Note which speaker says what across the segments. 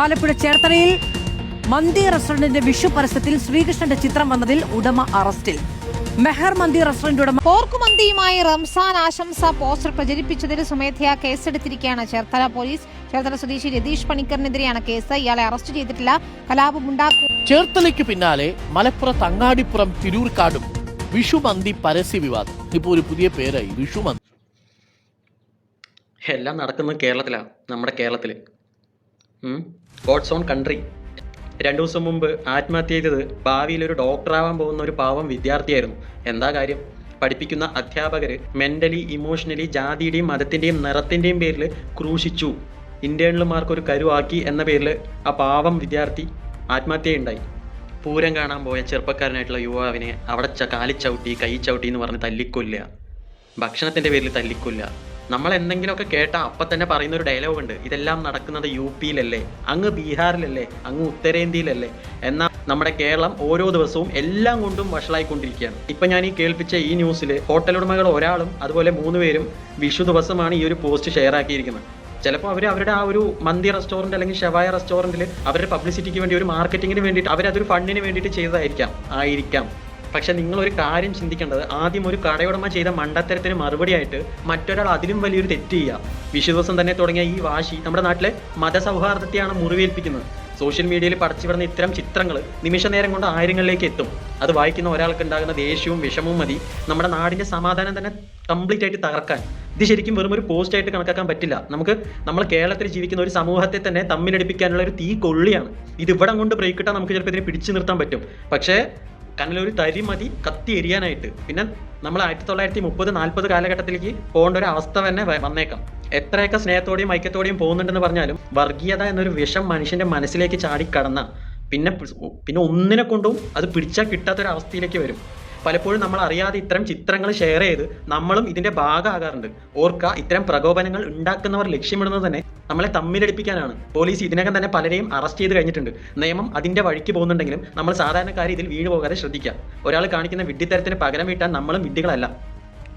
Speaker 1: ആലപ്പുഴ ചേർത്തലയിൽ മന്തി റെസ്റ്റോറന്റിന്റെ വിഷു പരസ്യത്തിൽ ശ്രീകൃഷ്ണന്റെ ചിത്രം വന്നതിൽ ഉടമ അറസ്റ്റിൽ. മെഹർ മന്തി റെസ്റ്റോറന്റ് ഉടമ
Speaker 2: പോർക്കുമന്തിയുമായി റംസാൻ ആശംസ പോസ്റ്റർ പ്രചരിപ്പിച്ചതിൽ സ്വമേധയാ കേസെടുത്തിരിക്കുകയാണ് ചേർത്തല പോലീസ്. ചേർത്തല സ്വദേശി രതീഷ് പണിക്കറിനെതിരെയാണ് കേസ്. ഇയാളെ അറസ്റ്റ് ചെയ്തിട്ടില്ല. കലാപമുണ്ടാക്കും.
Speaker 3: ചേർത്തലയ്ക്ക് പിന്നാലെ മലപ്പുറത്ത് അങ്ങാടിപ്പുറം തിരൂർക്കാടും വിഷുമന്തി പരസ്യ വിവാദം. ഇപ്പോൾ ഒരു പുതിയ പേരായി വിഷുമന്തി.
Speaker 4: എല്ലാം നടക്കുന്നത് കേരളത്തിലാണ്, നമ്മുടെ കേരളത്തിൽ. God's own country. 2 ദിവസം മുമ്പ് ആത്മഹത്യ ചെയ്തത് ഭാവിയിൽ ഒരു ഡോക്ടറാവാൻ പോകുന്ന ഒരു പാവം വിദ്യാർത്ഥിയായിരുന്നു. എന്താ കാര്യം? പഠിപ്പിക്കുന്ന അധ്യാപകർ മെൻ്റലി ഇമോഷണലി ജാതിയുടെയും മതത്തിൻ്റെയും നിറത്തിൻ്റെയും പേരിൽ ക്രൂശിച്ചു, ഇൻറ്റേണൽ മാർക്ക് ഒരു കരുവാക്കി എന്ന പേരിൽ ആ പാവം വിദ്യാർത്ഥി ആത്മഹത്യയുണ്ടായി. പൂരം കാണാൻ പോയ ചെറുപ്പക്കാരനായിട്ടുള്ള യുവാവിനെ അവിടെ കാലിച്ചവിട്ടി കൈ ചവിട്ടി എന്ന് പറഞ്ഞ് തല്ലിക്കൊല്ലുക, ഭക്ഷണത്തിൻ്റെ പേരിൽ തല്ലിക്കൊല്ലുക. നമ്മൾ എന്തെങ്കിലുമൊക്കെ കേട്ടാൽ അപ്പം തന്നെ പറയുന്ന ഒരു ഡയലോഗ് ഉണ്ട്, ഇതെല്ലാം നടക്കുന്നത് യുപിയിലല്ലേ, അങ്ങ് ബീഹാറിലല്ലേ, അങ്ങ് ഉത്തരേന്ത്യയിലല്ലേ. എന്നാൽ നമ്മുടെ കേരളം ഓരോ ദിവസവും എല്ലാം കൊണ്ടും വഷളായിക്കൊണ്ടിരിക്കുകയാണ്. ഇപ്പം ഞാൻ ഈ കേൾപ്പിച്ച ഈ ന്യൂസിൽ ഹോട്ടൽ ഉടമകൾ ഒരാളും അതുപോലെ 3 പേരും വിഷു ദിവസമാണ് ഈ ഒരു പോസ്റ്റ് ഷെയർ ആക്കിയിരിക്കുന്നത്. ചിലപ്പോൾ അവരുടെ ആ ഒരു മന്തി റെസ്റ്റോറൻറ്റ് അല്ലെങ്കിൽ ഷവായ റെസ്റ്റോറൻറ്റിൽ അവരുടെ പബ്ലിസിറ്റിക്ക് വേണ്ടി ഒരു മാർക്കറ്റിങ്ങിന് വേണ്ടിയിട്ട് അവരതൊരു ഫണ്ടിന് വേണ്ടിയിട്ട് ചെയ്തതായിരിക്കാം. പക്ഷെ നിങ്ങളൊരു കാര്യം ചിന്തിക്കേണ്ടത്, ആദ്യം ഒരു കടയുടമ ചെയ്ത മണ്ടത്തരത്തിന് മറുപടിയായിട്ട് മറ്റൊരാൾ അതിലും വലിയൊരു തെറ്റ് ചെയ്യുക. വിഷു ദിവസം തന്നെ തുടങ്ങിയ ഈ വാശി നമ്മുടെ നാട്ടിലെ മതസൗഹാർദ്ദത്തെയാണ് മുറിവേൽപ്പിക്കുന്നത്. സോഷ്യൽ മീഡിയയിൽ പടച്ചുവിടുന്ന ഇത്തരം ചിത്രങ്ങൾ നിമിഷ നേരം കൊണ്ട് ആയിരങ്ങളിലേക്ക് എത്തും. അത് വായിക്കുന്ന ഒരാൾക്ക് ഉണ്ടാകുന്ന ദേഷ്യവും വിഷമവും മതി നമ്മുടെ നാടിൻ്റെ സമാധാനം തന്നെ കംപ്ലീറ്റ് ആയിട്ട് തകർക്കാൻ. ഇത് ശരിക്കും വെറും ഒരു പോസ്റ്റായിട്ട് കണക്കാക്കാൻ പറ്റില്ല. നമ്മൾ കേരളത്തിൽ ജീവിക്കുന്ന ഒരു സമൂഹത്തെ തന്നെ തമ്മിലടിപ്പിക്കാനുള്ള ഒരു തീ കൊള്ളിയാണ് ഇത്. ഇവിടെ കൊണ്ട് ബ്രേക്ക് ഇട്ടാൽ നമുക്ക് ചിലപ്പോൾ ഇതിനെ പിടിച്ചു നിർത്താൻ പറ്റും. പക്ഷേ കണ്ണിലൊരു തരി മതി കത്തി എരിയാനായിട്ട്. പിന്നെ നമ്മൾ 1930-40 കാലഘട്ടത്തിലേക്ക് പോകേണ്ട ഒരു അവസ്ഥ തന്നെ വന്നേക്കാം. എത്രയൊക്കെ സ്നേഹത്തോടെയും ഐക്യത്തോടെയും പോകുന്നുണ്ടെന്ന് പറഞ്ഞാലും വർഗീയത എന്നൊരു വിഷം മനുഷ്യൻ്റെ മനസ്സിലേക്ക് ചാടിക്കടന്ന പിന്നെ ഒന്നിനെ കൊണ്ടും അത് പിടിച്ചാൽ കിട്ടാത്തൊരവസ്ഥയിലേക്ക് വരും. പലപ്പോഴും നമ്മൾ അറിയാതെ ഇത്തരം ചിത്രങ്ങൾ ഷെയർ ചെയ്ത് നമ്മളും ഇതിൻ്റെ ഭാഗമാകാറുണ്ട്. ഓർക്കുക, ഇത്തരം പ്രകോപനങ്ങൾ ഉണ്ടാക്കുന്നവർ ലക്ഷ്യമിടുന്നത് തന്നെ നമ്മളെ തമ്മിലടിപ്പിക്കാനാണ്. പോലീസ് ഇതിനകം തന്നെ പലരെയും അറസ്റ്റ് ചെയ്ത് കഴിഞ്ഞിട്ടുണ്ട്. നിയമം അതിൻ്റെ വഴിക്ക് പോകുന്നുണ്ടെങ്കിലും നമ്മൾ സാധാരണക്കാർ ഇതിൽ വീണു പോകാതെ ശ്രദ്ധിക്കുക. ഒരാൾ കാണിക്കുന്ന വിഡ്ഢിത്തരത്തിന് പകരം വീട്ടാൻ നമ്മളും വിഡ്ഢികളല്ല.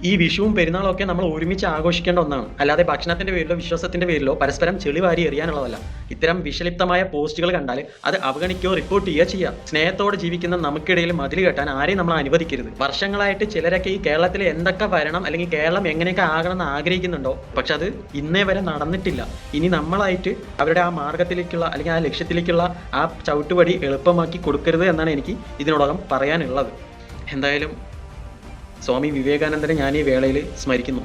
Speaker 4: ഈ വിഷുവും പെരുന്നാളും ഒക്കെ നമ്മൾ ഒരുമിച്ച് ആഘോഷിക്കേണ്ട ഒന്നാണ്, അല്ലാതെ ഭക്ഷണത്തിൻ്റെ പേരിലോ വിശ്വാസത്തിൻ്റെ പേരിലോ പരസ്പരം ചെളിവാരി എറിയാനുള്ളതല്ല. ഇത്തരം വിഷലിപ്തമായ പോസ്റ്റുകൾ കണ്ടാൽ അത് അവഗണിക്കുകയോ റിപ്പോർട്ട് ചെയ്യുക. സ്നേഹത്തോടെ ജീവിക്കുന്ന നമുക്കിടയിൽ മതിൽ കെട്ടാൻ ആരെയും നമ്മൾ അനുവദിക്കരുത്. വർഷങ്ങളായിട്ട് ചിലരൊക്കെ ഈ കേരളത്തിൽ എന്തൊക്കെ വരണം അല്ലെങ്കിൽ കേരളം എങ്ങനെയൊക്കെ ആകണം എന്ന് ആഗ്രഹിക്കുന്നുണ്ടോ, പക്ഷെ അത് ഇന്നേ വരെ നടന്നിട്ടില്ല. ഇനി നമ്മളായിട്ട് അവരുടെ ആ മാർഗത്തിലേക്കുള്ള അല്ലെങ്കിൽ ആ ലക്ഷ്യത്തിലേക്കുള്ള ആ ചവിട്ടുപടി എളുപ്പമാക്കി കൊടുക്കരുത് എന്നാണ് എനിക്ക് ഇതിനോടകം പറയാനുള്ളത്. എന്തായാലും സ്വാമി വിവേകാനന്ദനെ ഞാൻ ഈ വേളയിൽ സ്മരിക്കുന്നു.